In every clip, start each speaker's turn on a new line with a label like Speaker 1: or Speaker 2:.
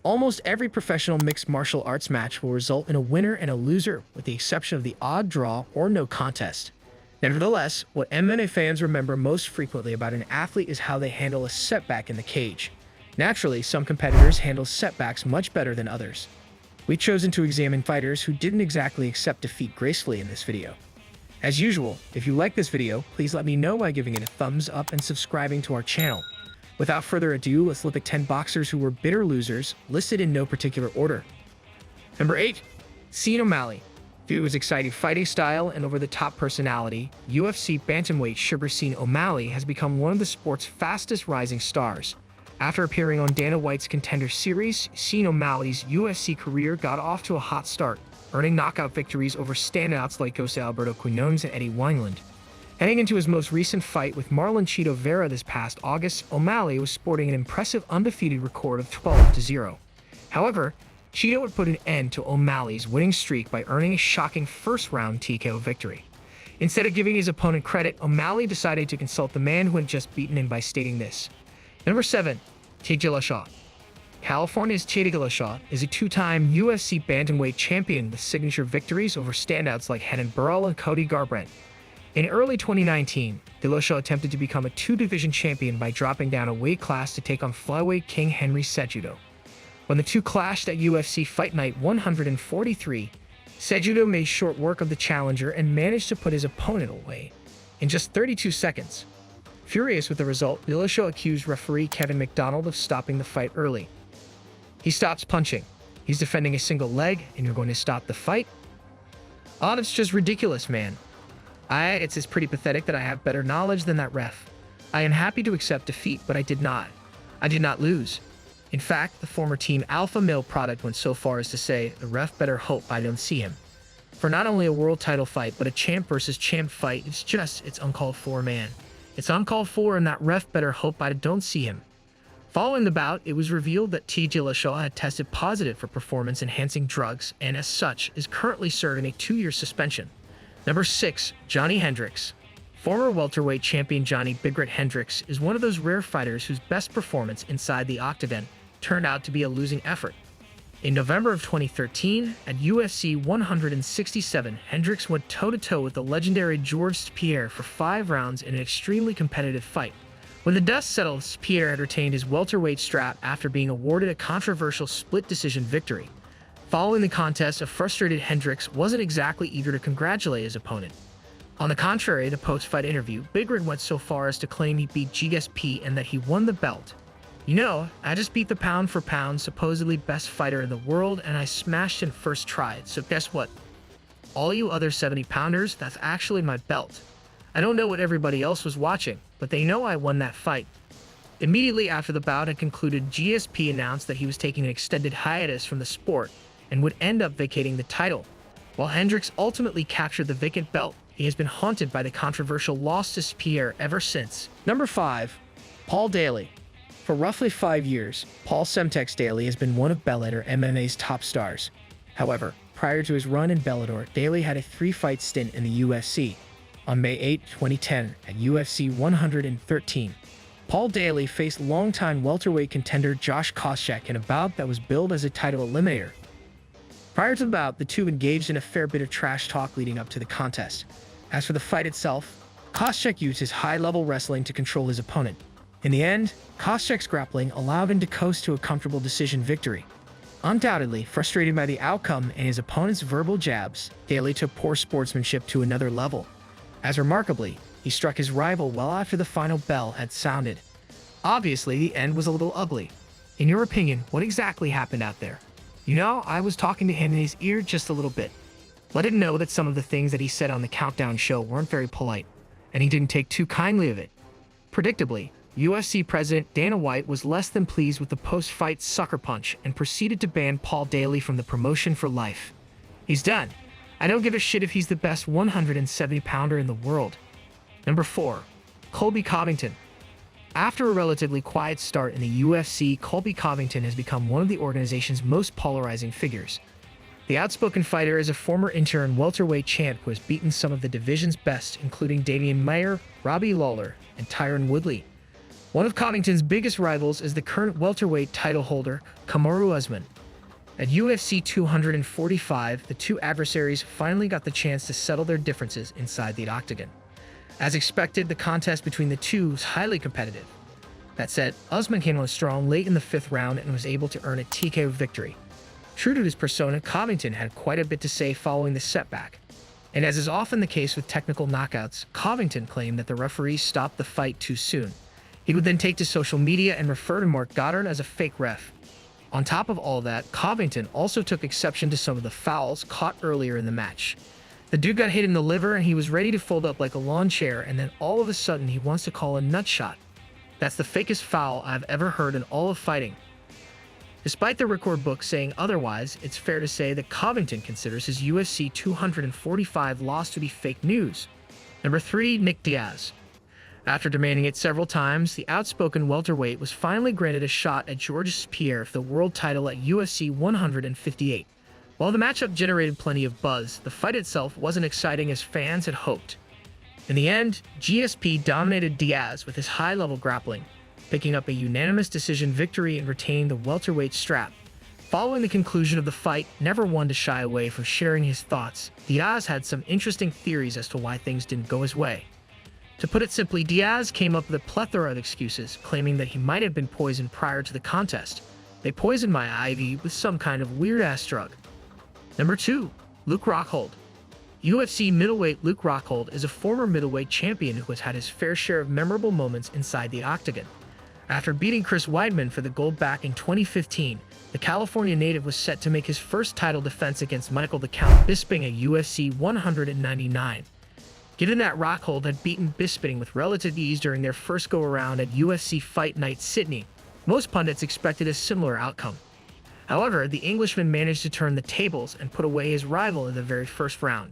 Speaker 1: Almost every professional mixed martial arts match will result in a winner and a loser, with the exception of the odd draw or no contest. Nevertheless, what MMA fans remember most frequently about an athlete is how they handle a setback in the cage. Naturally, some competitors handle setbacks much better than others. We've chosen to examine fighters who didn't exactly accept defeat gracefully in this video. As usual, if you like this video, please let me know by giving it a thumbs up and subscribing to our channel. Without further ado, let's look at 10 boxers who were bitter losers, listed in no particular order. Number 8. Sean O'Malley. Due to his exciting fighting style and over-the-top personality, UFC bantamweight Sean O'Malley has become one of the sport's fastest rising stars. After appearing on Dana White's Contender Series, Sean O'Malley's UFC career got off to a hot start, earning knockout victories over standouts like Jose Alberto Quinones and Eddie Wineland. Heading into his most recent fight with Marlon Chito Vera this past August, O'Malley was sporting an impressive undefeated record of 12-0. However, Chito would put an end to O'Malley's winning streak by earning a shocking first-round TKO victory. Instead of giving his opponent credit, O'Malley decided to consult the man who had just beaten him by stating this. Number 7. Dillashaw. California's Dillashaw is a two-time UFC bantamweight champion with signature victories over standouts like Renan Barão and Cody Garbrandt. In early 2019, Dillashaw attempted to become a two-division champion by dropping down a weight class to take on flyweight king Henry Cejudo. When the two clashed at UFC Fight Night 143, Cejudo made short work of the challenger and managed to put his opponent away in just 32 seconds. Furious with the result, Dillashaw accused referee Kevin McDonald of stopping the fight early. He stops punching. He's defending a single leg, and you're going to stop the fight? Oh, that's just ridiculous, man. It's pretty pathetic that I have better knowledge than that ref. I am happy to accept defeat, but I did not lose. In fact, the former Team Alpha male product went so far as to say, the ref better hope I don't see him. For not only a world title fight, but a champ versus champ fight, it's uncalled for, man. It's uncalled for, and that ref better hope I don't see him. Following the bout, it was revealed that Dillashaw had tested positive for performance-enhancing drugs, and as such, is currently serving a 2-year suspension. Number 6. Johny Hendricks. Former welterweight champion Johny Hendricks is one of those rare fighters whose best performance inside the octagon turned out to be a losing effort. In November of 2013, at UFC 167, Hendricks went toe-to-toe with the legendary Georges St-Pierre for 5 rounds in an extremely competitive fight. When the dust settled, St-Pierre had retained his welterweight strap after being awarded a controversial split-decision victory. Following the contest, a frustrated Hendricks wasn't exactly eager to congratulate his opponent. On the contrary, in a post-fight interview, Red went so far as to claim he beat GSP and that he won the belt. You know, I just beat the pound-for-pound, supposedly best fighter in the world, and I smashed him first try, so guess what? All you other 70-pounders, that's actually my belt. I don't know what everybody else was watching, but they know I won that fight. Immediately after the bout had concluded, GSP announced that he was taking an extended hiatus from the sport and would end up vacating the title. While Hendricks ultimately captured the vacant belt, he has been haunted by the controversial loss to St-Pierre ever since. Number 5. Paul Daley. For roughly 5 years, Paul Semtex Daley has been one of Bellator MMA's top stars. However, prior to his run in Bellator, Daley had a 3-fight stint in the UFC. On May 8, 2010, at UFC 113, Paul Daley faced longtime welterweight contender Josh Koscheck in a bout that was billed as a title eliminator. Prior to the bout, the two engaged in a fair bit of trash talk leading up to the contest. As for the fight itself, Koscheck used his high-level wrestling to control his opponent. In the end, Koscheck's grappling allowed him to coast to a comfortable decision victory. Undoubtedly frustrated by the outcome and his opponent's verbal jabs, Daley took poor sportsmanship to another level. As remarkably, he struck his rival well after the final bell had sounded. Obviously, the end was a little ugly. In your opinion, what exactly happened out there? You know, I was talking to him in his ear just a little bit. Let him know that some of the things that he said on the Countdown show weren't very polite, and he didn't take too kindly of it. Predictably, UFC President Dana White was less than pleased with the post-fight sucker punch and proceeded to ban Paul Daley from the promotion for life. He's done. I don't give a shit if he's the best 170-pounder in the world. Number 4. Colby Covington. After a relatively quiet start in the UFC, Colby Covington has become one of the organization's most polarizing figures. The outspoken fighter is a former interim welterweight champ who has beaten some of the division's best, including Damian Mayer, Robbie Lawler, and Tyron Woodley. One of Covington's biggest rivals is the current welterweight title holder, Kamaru Usman. At UFC 245, the two adversaries finally got the chance to settle their differences inside the octagon. As expected, the contest between the two was highly competitive. That said, Usman came on strong late in the 5th round and was able to earn a TKO victory. True to his persona, Covington had quite a bit to say following the setback. And as is often the case with technical knockouts, Covington claimed that the referee stopped the fight too soon. He would then take to social media and refer to Mark Goddard as a fake ref. On top of all that, Covington also took exception to some of the fouls caught earlier in the match. The dude got hit in the liver and he was ready to fold up like a lawn chair, and then all of a sudden he wants to call a nut shot. That's the fakest foul I've ever heard in all of fighting. Despite the record book saying otherwise, it's fair to say that Covington considers his UFC 245 loss to be fake news. Number 3, Nick Diaz. After demanding it several times, the outspoken welterweight was finally granted a shot at Georges Pierre for the world title at UFC 158. While the matchup generated plenty of buzz, the fight itself wasn't exciting as fans had hoped. In the end, GSP dominated Diaz with his high-level grappling, picking up a unanimous decision victory and retaining the welterweight strap. Following the conclusion of the fight, never one to shy away from sharing his thoughts, Diaz had some interesting theories as to why things didn't go his way. To put it simply, Diaz came up with a plethora of excuses, claiming that he might have been poisoned prior to the contest. They poisoned my IV with some kind of weird-ass drug. Number 2, Luke Rockhold. UFC middleweight Luke Rockhold is a former middleweight champion who has had his fair share of memorable moments inside the octagon. After beating Chris Weidman for the gold back in 2015, the California native was set to make his first title defense against Michael the Count Bisping at UFC 199. Given that Rockhold had beaten Bisping with relative ease during their first go-around at UFC Fight Night Sydney, most pundits expected a similar outcome. However, the Englishman managed to turn the tables and put away his rival in the very first round.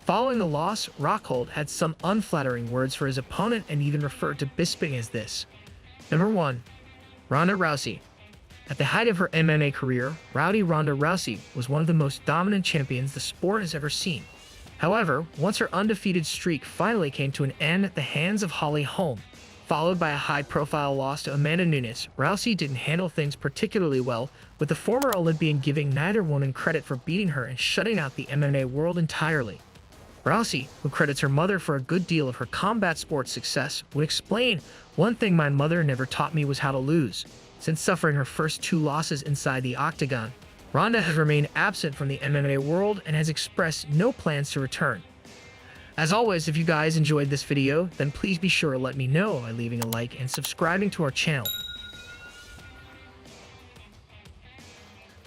Speaker 1: Following the loss, Rockhold had some unflattering words for his opponent and even referred to Bisping as this. Number 1, Ronda Rousey. At the height of her MMA career, Ronda Rousey was one of the most dominant champions the sport has ever seen. However, once her undefeated streak finally came to an end at the hands of Holly Holm, followed by a high-profile loss to Amanda Nunes, Rousey didn't handle things particularly well, with the former Olympian giving neither woman credit for beating her and shutting out the MMA world entirely. Rousey, who credits her mother for a good deal of her combat sports success, would explain, "One thing my mother never taught me was how to lose." Since suffering her first 2 losses inside the octagon, Ronda has remained absent from the MMA world and has expressed no plans to return. As always, if you guys enjoyed this video, then please be sure to let me know by leaving a like and subscribing to our channel.